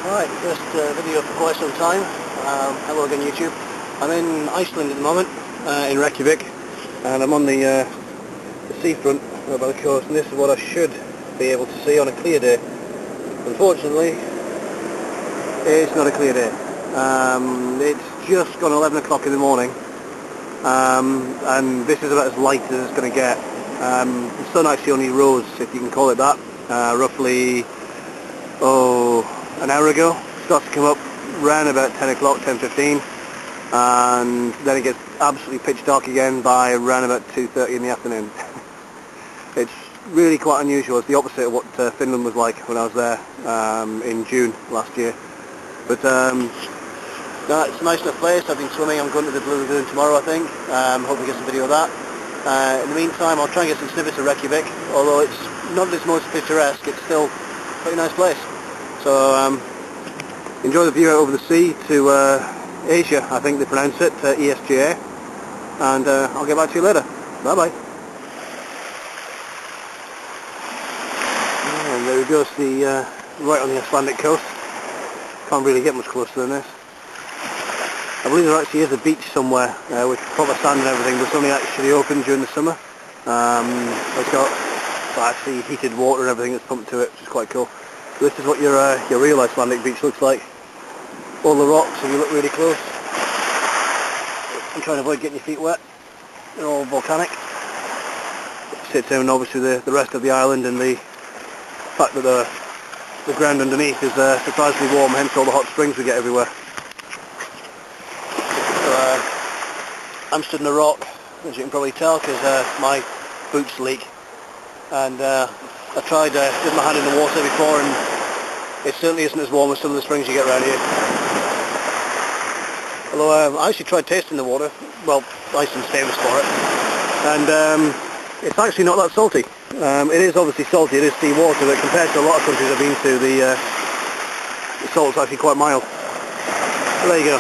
Alright, first video for quite some time. Hello again YouTube. I'm in Iceland at the moment, in Reykjavik, and I'm on the seafront by the coast, and this is what I should be able to see on a clear day. Unfortunately, it's not a clear day. It's just gone 11 o'clock in the morning, and this is about as light as it's going to get. The sun actually only rose, if you can call it that, roughly an hour ago. It starts to come up around about 10 o'clock, 10:15, and then it gets absolutely pitch dark again by around about 2:30 in the afternoon. It's really quite unusual. It's the opposite of what Finland was like when I was there in June last year. But no, it's a nice enough place. I've been swimming. I'm going to the Blue Lagoon tomorrow, I think. Hoping to get some video of that. In the meantime, I'll try and get some snippets of Reykjavik. Although it's not its most picturesque, it's still a pretty nice place. So enjoy the view out over the sea to Asia, I think they pronounce it, ESJA, and I'll get back to you later. Bye bye. And there we go, see right on the Icelandic coast. Can't really get much closer than this. I believe there actually is a beach somewhere with proper sand and everything, but it's only actually open during the summer. It's got actually heated water and everything that's pumped to it, which is quite cool. So this is what your real Icelandic beach looks like. All the rocks, if you look really close. I'm trying to avoid getting your feet wet. They're all volcanic. It sits down obviously the rest of the island, and the fact that the ground underneath is surprisingly warm, hence all the hot springs we get everywhere. So, I'm stood in a rock, as you can probably tell, because my boots leak. And I tried dipping my hand in the water before, and it certainly isn't as warm as some of the springs you get around here. Although I actually tried tasting the water. Well, Iceland's famous for it, and it's actually not that salty. It is obviously salty, it is sea water, but compared to a lot of countries I've been to, the salt's actually quite mild. So there you go,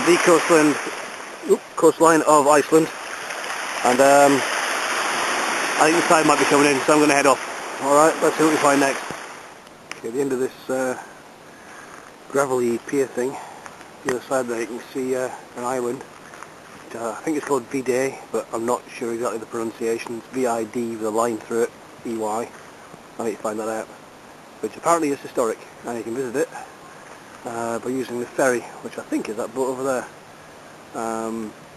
the coastline of Iceland, and I think the tide might be coming in, so I'm going to head off. Alright, let's see what we find next. Okay, at the end of this gravelly pier thing, the other side there you can see an island. I think it's called Videy, but I'm not sure exactly the pronunciation. It's V-I-D with a line through it, E-Y. I need to find that out. Which apparently is historic, and you can visit it by using the ferry, which I think is that boat over there.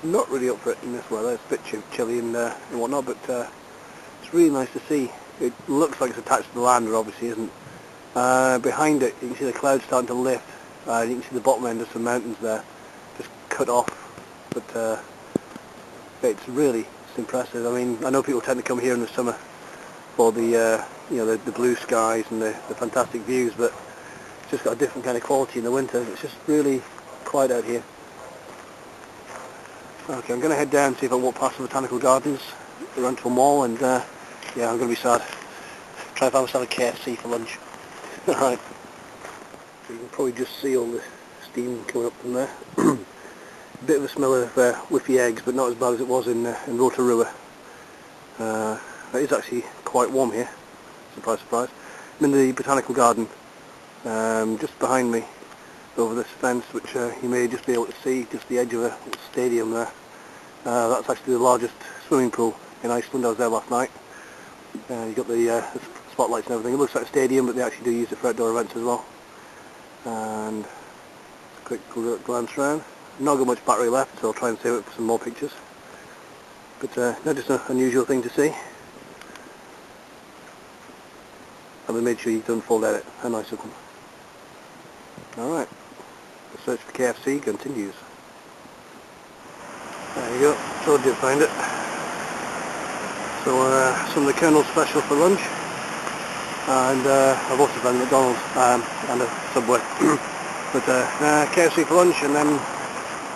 Not really up for it in this weather. It's a bit chilly and whatnot, but it's really nice to see. It looks like it's attached to the land, but obviously isn't. Behind it, you can see the clouds starting to lift. You can see the bottom end of some mountains there, just cut off. But it's impressive. I mean, I know people tend to come here in the summer for the the blue skies and the fantastic views, but it's just got a different kind of quality in the winter. It's just really quiet out here. Okay, I'm going to head down and see if I can walk past the Botanical Gardens, around to a mall, and yeah, I'm going to be sad. Try and find myself a KFC for lunch. Alright. So you can probably just see all the steam coming up from there. A bit of a smell of whiffy eggs, but not as bad as it was in Rotorua. It is actually quite warm here. Surprise, surprise. I'm in the Botanical Garden, just behind me, over this fence, which you may just be able to see, just the edge of a little stadium there. That's actually the largest swimming pool in Iceland. I was there last night. You've got the spotlights and everything. It looks like a stadium, but they actually do use it for outdoor events as well. And a quick glance around. Not got much battery left, so I'll try and save it for some more pictures. But no, just an unusual thing to see. And they made sure you don't fall down it. How nice of them. Alright, the search for KFC continues. There you go, told you to find it. So some of the Colonel's special for lunch, and I've also found McDonald's and a Subway. But KFC for lunch, and then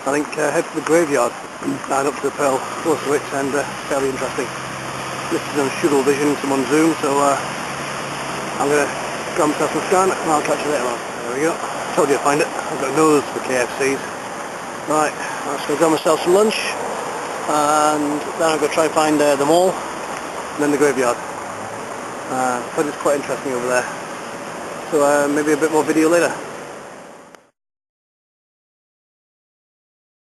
I think head for the graveyard and up to the Pearl, close to it, and fairly interesting. This is on Shuttle Vision, some on Zoom, so I'm going to grab myself some scan and I'll catch you later on. There we go. Told you to find it. I've got a nose for KFCs. Right, I'm just going to grab myself some lunch, and then I'm going to try and find the mall, and then the graveyard. I find it's quite interesting over there. So maybe a bit more video later.